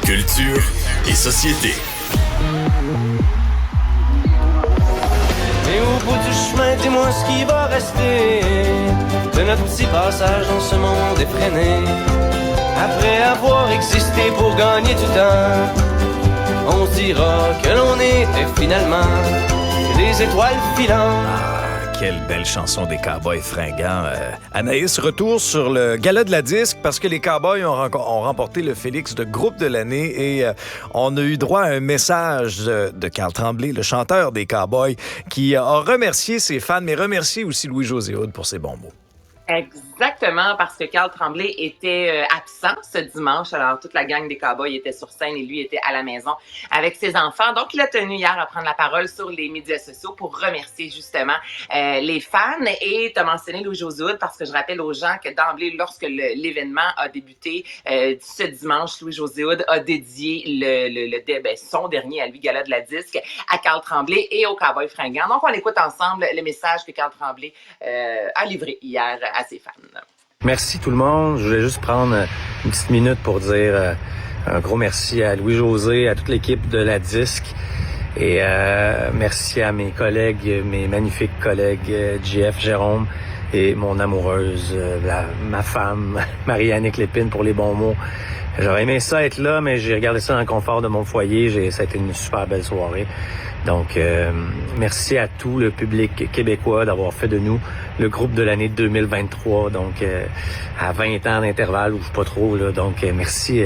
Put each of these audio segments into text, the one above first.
Culture et société. Et au bout du chemin, dis-moi ce qui va rester de notre petit passage dans ce monde effréné. Après avoir existé pour gagner du temps, on se dira que l'on était finalement des étoiles filantes. Quelle belle chanson des Cowboys fringants. Anaïs, retour sur le gala de la disque parce que les Cowboys ont remporté le Félix de groupe de l'année et on a eu droit à un message de Carl Tremblay, le chanteur des Cowboys, qui a remercié ses fans, mais remercié aussi Louis-José Hood pour ses bons mots. Exactement, parce que Carl Tremblay était absent ce dimanche. Alors, toute la gang des Cowboys était sur scène et lui était à la maison avec ses enfants. Donc, il a tenu hier à prendre la parole sur les médias sociaux pour remercier justement les fans. Et tu as mentionné Louis-José Hood parce que je rappelle aux gens que d'emblée, lorsque l'événement a débuté ce dimanche, Louis-José Hood a dédié son dernier à lui, gala de la disque, à Carl Tremblay et aux Cowboys fringants. Donc, on écoute ensemble le message que Carl Tremblay a livré hier à ses fans. Merci tout le monde. Je voulais juste prendre une petite minute pour dire un gros merci à Louis-José, à toute l'équipe de la disque et merci à mes collègues, mes magnifiques collègues Jeff, Jérôme et mon amoureuse, ma femme, Marie-Annick Lépine pour les bons mots. J'aurais aimé ça être là, mais j'ai regardé ça dans le confort de mon foyer. Ça a été une super belle soirée. Donc, merci à tout le public québécois d'avoir fait de nous le groupe de l'année 2023. Donc, à 20 ans d'intervalle, ou pas trop, là. Donc, merci.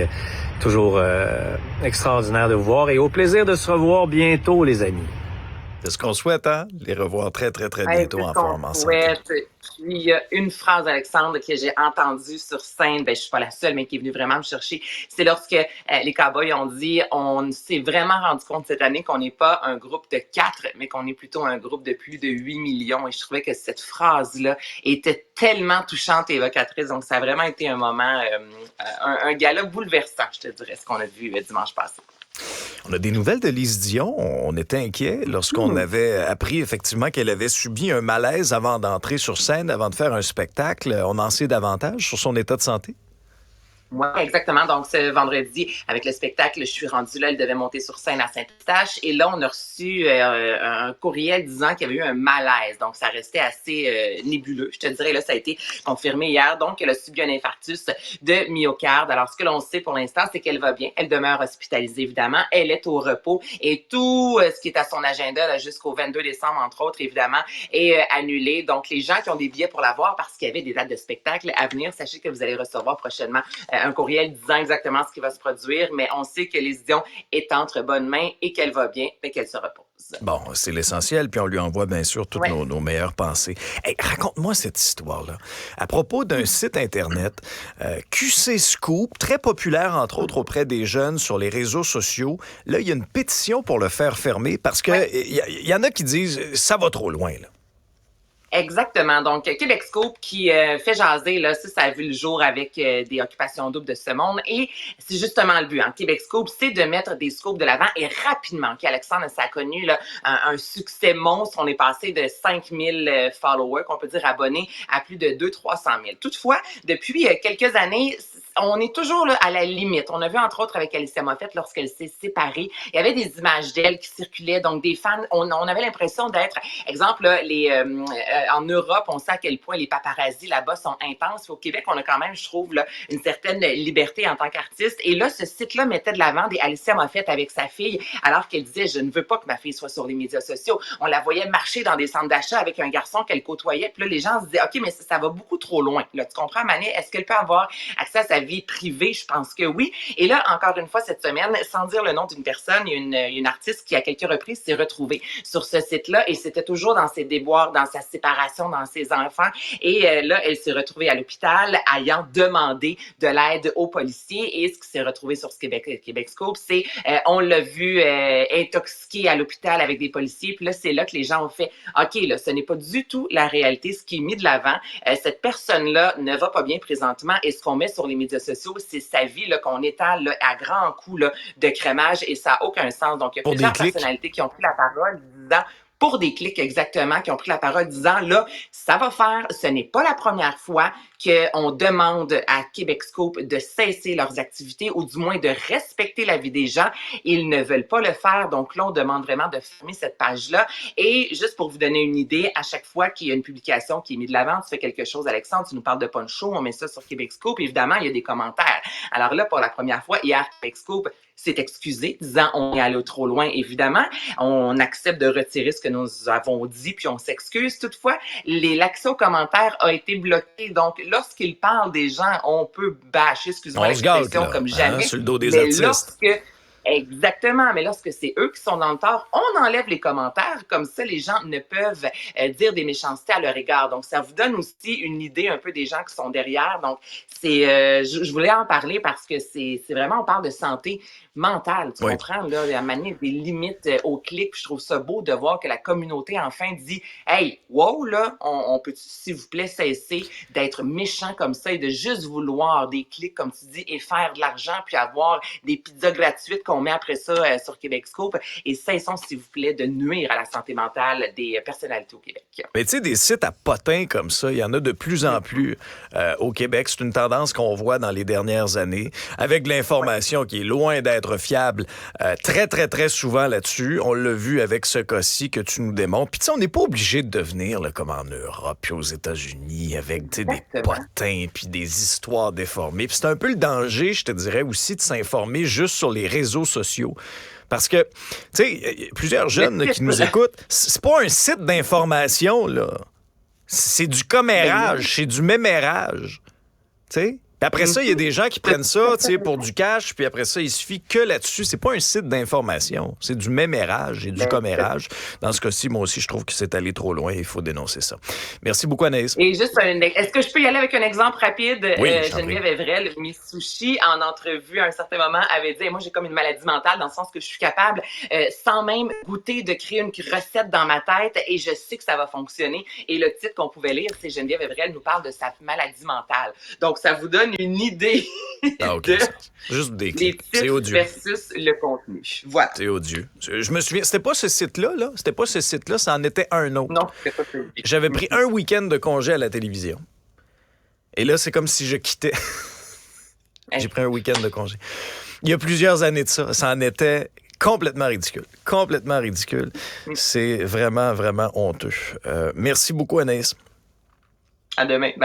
Toujours extraordinaire de vous voir et au plaisir de se revoir bientôt, les amis. C'est ce qu'on souhaite, hein? Les revoir très, très, très bientôt en forme ensemble. Puis il y a une phrase, Alexandre, que j'ai entendue sur scène. Je suis pas la seule, mais qui est venue vraiment me chercher. C'est lorsque les Cowboys ont dit, on s'est vraiment rendu compte cette année qu'on n'est pas un groupe de 4, mais qu'on est plutôt un groupe de plus de 8 millions. Et je trouvais que cette phrase-là était tellement touchante et évocatrice. Donc, ça a vraiment été un moment, un gala bouleversant, je te dirais, ce qu'on a vu dimanche passé. On a des nouvelles de Lise Dion. On était inquiets lorsqu'on avait appris effectivement qu'elle avait subi un malaise avant d'entrer sur scène, avant de faire un spectacle. On en sait davantage sur son état de santé? Oui, exactement. Donc, ce vendredi, avec le spectacle, je suis rendue là, elle devait monter sur scène à Saint-Eustache. Et là, on a reçu un courriel disant qu'il y avait eu un malaise. Donc, ça restait assez nébuleux. Je te dirais, là, ça a été confirmé hier. Donc, elle a subi un infarctus de myocarde. Alors, ce que l'on sait pour l'instant, c'est qu'elle va bien. Elle demeure hospitalisée, évidemment. Elle est au repos. Et tout ce qui est à son agenda là, jusqu'au 22 décembre, entre autres, évidemment, est annulé. Donc, les gens qui ont des billets pour la voir parce qu'il y avait des dates de spectacle à venir, sachez que vous allez recevoir prochainement un courriel disant exactement ce qui va se produire, mais on sait que Lise Dion est entre bonnes mains et qu'elle va bien, mais qu'elle se repose. Bon, c'est l'essentiel, puis on lui envoie bien sûr toutes nos meilleures pensées. Hey, raconte-moi cette histoire-là. À propos d'un site Internet, QC Scoop, très populaire entre autres auprès des jeunes sur les réseaux sociaux, là, il y a une pétition pour le faire fermer parce que y en a qui disent « ça va trop loin ». Exactement. Donc, Québec Scoop qui fait jaser, là, ça a vu le jour avec des occupations doubles de ce monde. Et c'est justement le but. Hein. Québec Scoop, c'est de mettre des scoops de l'avant et rapidement. Alexandre, ça a connu là, un succès monstre. On est passé de 5000 followers, qu'on peut dire abonnés, à plus de 200-300 000. Toutefois, depuis quelques années, on est toujours là, à la limite. On a vu, entre autres, avec Alicia Moffett, lorsqu'elle s'est séparée, il y avait des images d'elle qui circulaient. Donc, des fans, on avait l'impression d'être, exemple, là, en Europe, on sait à quel point les paparazzis là-bas sont intenses. Au Québec, on a quand même, je trouve, là, une certaine liberté en tant qu'artiste. Et là, ce site-là mettait de l'avant des Alicia Moffett avec sa fille, alors qu'elle disait « Je ne veux pas que ma fille soit sur les médias sociaux ». On la voyait marcher dans des centres d'achat avec un garçon qu'elle côtoyait. Puis là, les gens se disaient « OK, mais ça va beaucoup trop loin. » Là, tu comprends, Mané? Est-ce qu'elle peut avoir accès à sa vie privée? Je pense que oui. Et là, encore une fois, cette semaine, sans dire le nom d'une personne, il y a une artiste qui, à quelques reprises, s'est retrouvée sur ce site-là et c'était toujours dans ses déboires, dans sa séparation, dans ses enfants. Et là, elle s'est retrouvée à l'hôpital ayant demandé de l'aide aux policiers. Et ce qui s'est retrouvé sur ce Québec Scoop, c'est on l'a vu intoxiqué à l'hôpital avec des policiers. Puis là, c'est là que les gens ont fait « OK, là, ce n'est pas du tout la réalité, ce qui est mis de l'avant. Cette personne-là ne va pas bien présentement et ce qu'on met sur les médias sociaux, c'est sa vie là, qu'on étale là, à grands coups là, de crémage et ça n'a aucun sens. » Donc, il y a plusieurs personnalités qui ont pris la parole disant pour des clics exactement, qui ont pris la parole disant, là, ça va faire, ce n'est pas la première fois qu'on demande à Québecsscoop de cesser leurs activités ou du moins de respecter la vie des gens. Ils ne veulent pas le faire. Donc là, on demande vraiment de fermer cette page-là. Et juste pour vous donner une idée, à chaque fois qu'il y a une publication qui est mise de l'avant, tu fais quelque chose, Alexandre, tu nous parles de Poncho, on met ça sur Québecsscoop. Évidemment, il y a des commentaires. Alors là, pour la première fois, hier, Québecsscoop s'est excusé, disant on est allé trop loin, évidemment. On accepte de retirer ce que nous avons dit, puis on s'excuse. Toutefois, l'accès aux commentaires a été bloqué. Donc, lorsqu'il parle des gens, on peut bâcher, excuse-moi l'expression, comme jamais. Sur le dos des mais artistes. Exactement, mais lorsque c'est eux qui sont dans le tort, on enlève les commentaires, comme ça les gens ne peuvent dire des méchancetés à leur égard. Donc ça vous donne aussi une idée un peu des gens qui sont derrière. Donc c'est, je voulais en parler parce que c'est vraiment, on parle de santé mentale, tu comprends, là, à manier des limites au clic. Je trouve ça beau de voir que la communauté enfin dit, hey, wow, là, on peut s'il vous plaît cesser d'être méchant comme ça et de juste vouloir des clics, comme tu dis, et faire de l'argent puis avoir des pizzas gratuites qu'on met après ça sur Québecsscoop, et cessons, s'il vous plaît, de nuire à la santé mentale des personnalités au Québec. Mais tu sais, des sites à potins comme ça, il y en a de plus en plus au Québec. C'est une tendance qu'on voit dans les dernières années, avec de l'information qui est loin d'être fiable très, très, très souvent là-dessus. On l'a vu avec ce cas-ci que tu nous démontres. Puis tu sais, on n'est pas obligé de devenir là, comme en Europe puis aux États-Unis, avec des potins puis des histoires déformées. Puis c'est un peu le danger, je te dirais aussi, de s'informer juste sur les réseaux sociaux. Parce que, tu sais, plusieurs jeunes qui nous écoutent, c'est pas un site d'information, là. C'est du commérage, c'est du mémérage. Tu sais? Puis après ça, il y a des gens qui prennent ça, tu sais, pour du cash, puis après ça, il suffit que là-dessus. C'est pas un site d'information, c'est du mémérage et du commérage. Dans ce cas-ci, moi aussi, je trouve que c'est allé trop loin et il faut dénoncer ça. Merci beaucoup, Anaïs. Et juste, est-ce que je peux y aller avec un exemple rapide? Oui, Geneviève Evrel, Miss Sushi, en entrevue à un certain moment, avait dit, moi, j'ai comme une maladie mentale dans le sens que je suis capable, sans même goûter, de créer une recette dans ma tête et je sais que ça va fonctionner. Et le titre qu'on pouvait lire, c'est Geneviève Evrel nous parle de sa maladie mentale. Donc, ça vous donne une idée de juste des clics. C'est odieux. Versus le contenu. Voilà. C'est odieux. Je me souviens, c'était pas ce site-là, là. C'était pas ce site-là, ça en était un autre. Non, c'était pas celui. J'avais pris un week-end de congé à la télévision. Et là, c'est comme si je quittais. J'ai pris un week-end de congé. Il y a plusieurs années de ça. Ça en était complètement ridicule. Complètement ridicule. C'est vraiment, vraiment honteux. Merci beaucoup, Anaïs. À demain. Bye.